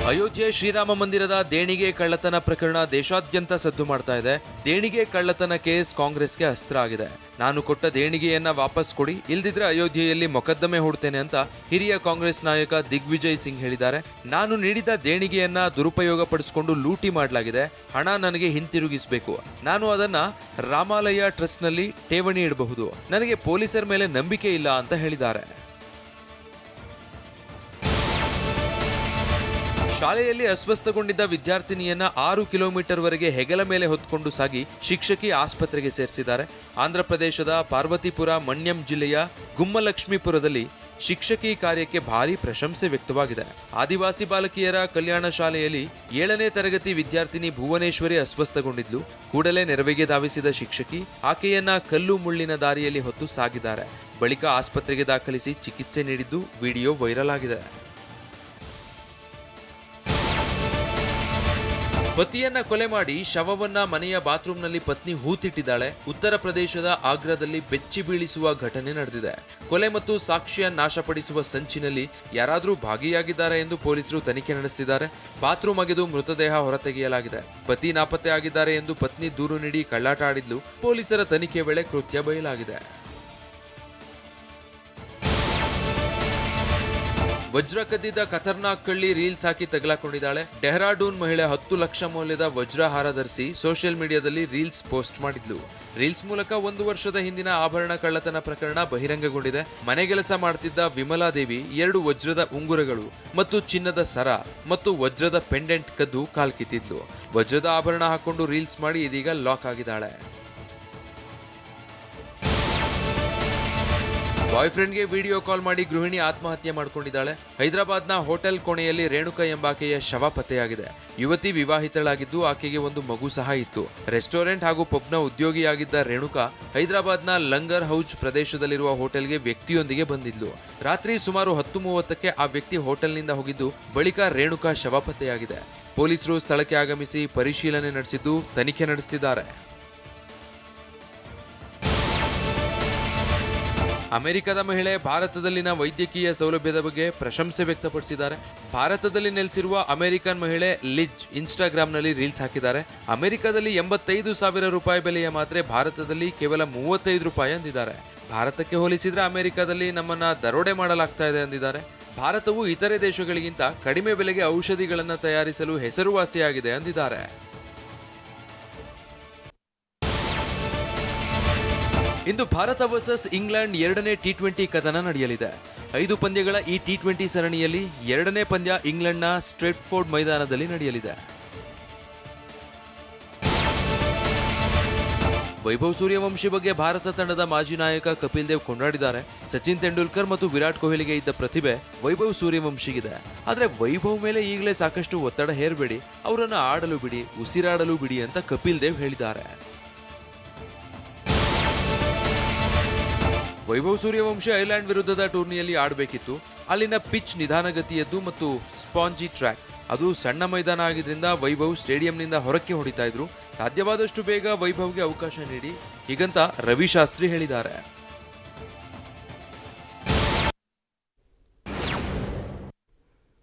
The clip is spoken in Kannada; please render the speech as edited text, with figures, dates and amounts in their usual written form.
ಅಯೋಧ್ಯೆ ಶ್ರೀರಾಮ ಮಂದಿರದ ದೇಣಿಗೆ ಕಳ್ಳತನ ಪ್ರಕರಣ ದೇಶಾದ್ಯಂತ ಸದ್ದು ಮಾಡ್ತಾ ಇದೆ. ದೇಣಿಗೆ ಕಳ್ಳತನ ಕೇಸ್ ಕಾಂಗ್ರೆಸ್ಗೆ ಅಸ್ತ್ರ ಆಗಿದೆ. ನಾನು ಕೊಟ್ಟ ದೇಣಿಗೆಯನ್ನ ವಾಪಸ್ ಕೊಡಿ, ಇಲ್ದಿದ್ರೆ ಅಯೋಧ್ಯೆಯಲ್ಲಿ ಮೊಕದ್ದಮೆ ಹೂಡ್ತೇನೆ ಅಂತ ಹಿರಿಯ ಕಾಂಗ್ರೆಸ್ ನಾಯಕ ದಿಗ್ವಿಜಯ್ ಸಿಂಗ್ ಹೇಳಿದ್ದಾರೆ. ನಾನು ನೀಡಿದ ದೇಣಿಗೆಯನ್ನ ದುರುಪಯೋಗ ಪಡಿಸಿಕೊಂಡು ಲೂಟಿ ಮಾಡಲಾಗಿದೆ. ಹಣ ನನಗೆ ಹಿಂತಿರುಗಿಸಬೇಕು. ನಾನು ಅದನ್ನ ರಾಮಾಲಯ ಟ್ರಸ್ಟ್ನಲ್ಲಿ ಠೇವಣಿ ಇಡಬಹುದು. ನನಗೆ ಪೊಲೀಸರ ಮೇಲೆ ನಂಬಿಕೆ ಇಲ್ಲ ಅಂತ ಹೇಳಿದ್ದಾರೆ. ಶಾಲೆಯಲ್ಲಿ ಅಸ್ವಸ್ಥಗೊಂಡಿದ್ದ ವಿದ್ಯಾರ್ಥಿನಿಯನ್ನ 6 ಕಿಲೋಮೀಟರ್ ವರೆಗೆ ಹೆಗಲ ಮೇಲೆ ಹೊತ್ತುಕೊಂಡು ಸಾಗಿ ಶಿಕ್ಷಕಿ ಆಸ್ಪತ್ರೆಗೆ ಸೇರಿಸಿದ್ದಾರೆ. ಆಂಧ್ರಪ್ರದೇಶದ ಪಾರ್ವತಿಪುರ ಮಣ್ಯಂ ಜಿಲ್ಲೆಯ ಗುಮ್ಮಲಕ್ಷ್ಮೀಪುರದಲ್ಲಿ ಶಿಕ್ಷಕಿ ಕಾರ್ಯಕ್ಕೆ ಭಾರಿ ಪ್ರಶಂಸೆ ವ್ಯಕ್ತವಾಗಿದೆ. ಆದಿವಾಸಿ ಬಾಲಕಿಯರ ಕಲ್ಯಾಣ ಶಾಲೆಯಲ್ಲಿ 7ನೇ ತರಗತಿ ವಿದ್ಯಾರ್ಥಿನಿ ಭುವನೇಶ್ವರಿ ಅಸ್ವಸ್ಥಗೊಂಡಿದ್ಲು. ಕೂಡಲೇ ನೆರವಿಗೆ ಧಾವಿಸಿದ ಶಿಕ್ಷಕಿ ಆಕೆಯನ್ನ ಕಲ್ಲು ಮುಳ್ಳಿನ ದಾರಿಯಲ್ಲಿ ಹೊತ್ತು ಸಾಗಿದ್ದಾರೆ. ಬಳಿಕ ಆಸ್ಪತ್ರೆಗೆ ದಾಖಲಿಸಿ ಚಿಕಿತ್ಸೆ ನೀಡಿದ್ದು ವಿಡಿಯೋ ವೈರಲ್ ಆಗಿದೆ. ಪತಿಯನ್ನ ಕೊಲೆ ಮಾಡಿ ಶವವನ್ನ ಮನೆಯ ಬಾತ್ರೂಮ್ನಲ್ಲಿ ಪತ್ನಿ ಹೂತಿಟ್ಟಿದ್ದಾಳೆ. ಉತ್ತರ ಪ್ರದೇಶದ ಆಗ್ರಾದಲ್ಲಿ ಬೆಚ್ಚಿ ಬೀಳಿಸುವ ಘಟನೆ ನಡೆದಿದೆ. ಕೊಲೆ ಮತ್ತು ಸಾಕ್ಷ್ಯ ನಾಶಪಡಿಸುವ ಸಂಚಿನಲ್ಲಿ ಯಾರಾದರೂ ಭಾಗಿಯಾಗಿದ್ದಾರೆ ಎಂದು ಪೊಲೀಸರು ತನಿಖೆ ನಡೆಸಿದ್ದಾರೆ. ಬಾತ್ರೂಮ್ ಅಗೆದು ಮೃತದೇಹ ಹೊರತೆಗೆಯಲಾಗಿದೆ. ಪತಿ ನಾಪತ್ತೆ ಆಗಿದ್ದಾರೆ ಎಂದು ಪತ್ನಿ ದೂರು ನೀಡಿ ಕಳ್ಳಾಟ ಆಡಿದ್ಲು. ಪೊಲೀಸರ ತನಿಖೆ ವೇಳೆ ಕೃತ್ಯ ಬಯಲಾಗಿದೆ. ವಜ್ರ ಕದ್ದಿದ್ದ ಖತರ್ನಾಕ್ ಕಳ್ಳಿ ರೀಲ್ಸ್ ಹಾಕಿ ತಗಲಾಕೊಂಡಿದ್ದಾಳೆ. ಡೆಹ್ರಾಡೂನ್ ಮಹಿಳೆ 10 ಲಕ್ಷ ಮೌಲ್ಯದ ವಜ್ರಹಾರ ಧರಿಸಿ ಸೋಷಿಯಲ್ ಮೀಡಿಯಾದಲ್ಲಿ ರೀಲ್ಸ್ ಪೋಸ್ಟ್ ಮಾಡಿದ್ಲು. ರೀಲ್ಸ್ ಮೂಲಕ 1 ವರ್ಷದ ಹಿಂದಿನ ಆಭರಣ ಕಳ್ಳತನ ಪ್ರಕರಣ ಬಹಿರಂಗಗೊಂಡಿದೆ. ಮನೆಗೆಲಸ ಮಾಡ್ತಿದ್ದ ವಿಮಲಾ ದೇವಿ 2 ವಜ್ರದ ಉಂಗುರಗಳು ಮತ್ತು ಚಿನ್ನದ ಸರ ಮತ್ತು ವಜ್ರದ ಪೆಂಡೆಂಟ್ ಕದ್ದು ಕಾಲ್ಕಿತ್ತಿದ್ಲು. ವಜ್ರದ ಆಭರಣ ಹಾಕೊಂಡು ರೀಲ್ಸ್ ಮಾಡಿ ಇದೀಗ ಲಾಕ್ ಆಗಿದ್ದಾಳೆ. ಬಾಯ್ ಫ್ರೆಂಡ್ಗೆ ವಿಡಿಯೋ ಕಾಲ್ ಮಾಡಿ ಗೃಹಿಣಿ ಆತ್ಮಹತ್ಯೆ ಮಾಡಿಕೊಂಡಿದ್ದಾಳೆ. ಹೈದರಾಬಾದ್ನ ಹೋಟೆಲ್ ಕೋಣೆಯಲ್ಲಿ ರೇಣುಕಾ ಎಂಬಾಕೆಯ ಶವ ಪತ್ತೆಯಾಗಿದೆ. ಯುವತಿ ವಿವಾಹಿತಳಾಗಿದ್ದು ಆಕೆಗೆ ಒಂದು ಮಗು ಸಹ ಇತ್ತು. ರೆಸ್ಟೋರೆಂಟ್ ಹಾಗೂ ಪಬ್ನ ಉದ್ಯೋಗಿಯಾಗಿದ್ದ ರೇಣುಕಾ ಹೈದರಾಬಾದ್ನ ಲಂಗರ್ ಹೌಜ್ ಪ್ರದೇಶದಲ್ಲಿರುವ ಹೋಟೆಲ್ಗೆ ವ್ಯಕ್ತಿಯೊಂದಿಗೆ ಬಂದಿದ್ಲು. ರಾತ್ರಿ ಸುಮಾರು 10:30ಕ್ಕೆ ಆ ವ್ಯಕ್ತಿ ಹೋಟೆಲ್ನಿಂದ ಹೋಗಿದ್ದು ಬಳಿಕ ರೇಣುಕಾ ಶವ ಪತ್ತೆಯಾಗಿದೆ. ಪೊಲೀಸರು ಸ್ಥಳಕ್ಕೆ ಆಗಮಿಸಿ ಪರಿಶೀಲನೆ ನಡೆಸಿದ್ದು ತನಿಖೆ ನಡೆಸುತ್ತಿದ್ದಾರೆ. ಅಮೆರಿಕದ ಮಹಿಳೆ ಭಾರತದಲ್ಲಿನ ವೈದ್ಯಕೀಯ ಸೌಲಭ್ಯದ ಬಗ್ಗೆ ಪ್ರಶಂಸೆ ವ್ಯಕ್ತಪಡಿಸಿದ್ದಾರೆ. ಭಾರತದಲ್ಲಿ ನೆಲೆಸಿರುವ ಅಮೆರಿಕನ್ ಮಹಿಳೆ ಲಿಜ್ ಇನ್ಸ್ಟಾಗ್ರಾಂನಲ್ಲಿ ರೀಲ್ಸ್ ಹಾಕಿದ್ದಾರೆ. ಅಮೆರಿಕದಲ್ಲಿ 85,000 ರೂಪಾಯಿ ಬೆಲೆಯ ಮಾತ್ರೆ ಭಾರತದಲ್ಲಿ ಕೇವಲ 35 ರೂಪಾಯಿ ಅಂದಿದ್ದಾರೆ. ಭಾರತಕ್ಕೆ ಹೋಲಿಸಿದ್ರೆ ಅಮೆರಿಕದಲ್ಲಿ ನಮ್ಮನ್ನ ದರೋಡೆ ಮಾಡಲಾಗ್ತಾ ಇದೆ ಅಂದಿದ್ದಾರೆ. ಭಾರತವು ಇತರೆ ದೇಶಗಳಿಗಿಂತ ಕಡಿಮೆ ಬೆಲೆಗೆ ಔಷಧಿಗಳನ್ನು ತಯಾರಿಸಲು ಹೆಸರುವಾಸಿಯಾಗಿದೆ ಅಂದಿದ್ದಾರೆ. ಇಂದು ಭಾರತ ವರ್ಸಸ್ ಇಂಗ್ಲೆಂಡ್ 2ನೇ T20 ಕದನ ನಡೆಯಲಿದೆ. 5 ಪಂದ್ಯಗಳ ಈ T20 ಸರಣಿಯಲ್ಲಿ 2ನೇ ಪಂದ್ಯ ಇಂಗ್ಲೆಂಡ್ನ ಸ್ಟ್ರೆಟ್ಫೋರ್ಡ್ ಮೈದಾನದಲ್ಲಿ ನಡೆಯಲಿದೆ. ವೈಭವ್ ಸೂರ್ಯವಂಶಿ ಬಗ್ಗೆ ಭಾರತ ತಂಡದ ಮಾಜಿ ನಾಯಕ ಕಪಿಲ್ ದೇವ್ ಕೊಂಡಾಡಿದ್ದಾರೆ. ಸಚಿನ್ ತೆಂಡೂಲ್ಕರ್ ಮತ್ತು ವಿರಾಟ್ ಕೊಹ್ಲಿಗೆ ಇದ್ದ ಪ್ರತಿಭೆ ವೈಭವ್ ಸೂರ್ಯವಂಶಿಗಿದೆ. ಆದರೆ ವೈಭವ್ ಮೇಲೆ ಈಗಲೇ ಸಾಕಷ್ಟು ಒತ್ತಡ ಹೇರಬೇಡಿ, ಅವರನ್ನು ಆಡಲು ಬಿಡಿ, ಉಸಿರಾಡಲು ಬಿಡಿ ಅಂತ ಕಪಿಲ್ ದೇವ್ ಹೇಳಿದ್ದಾರೆ. ವೈಭವ್ ಸೂರ್ಯವಂಶಿ ಐರ್ಲೆಂಡ್ ವಿರುದ್ಧದ ಟೂರ್ನಿಯಲ್ಲಿ ಆಡಬೇಕಿತ್ತು. ಅಲ್ಲಿನ ಪಿಚ್ ನಿಧಾನಗತಿಯದ್ದು ಮತ್ತು ಸ್ಪಾಂಜಿ ಟ್ರ್ಯಾಕ್. ಅದು ಸಣ್ಣ ಮೈದಾನ ಆಗಿದ್ರಿಂದ ವೈಭವ್ ಸ್ಟೇಡಿಯಂನಿಂದ ಹೊರಕ್ಕೆ ಹೊಡಿತಾ ಇದ್ರು. ಸಾಧ್ಯವಾದಷ್ಟು ಬೇಗ ವೈಭವ್ಗೆ ಅವಕಾಶ ನೀಡಿ ಹೀಗಂತ ರವಿಶಾಸ್ತ್ರಿ ಹೇಳಿದ್ದಾರೆ.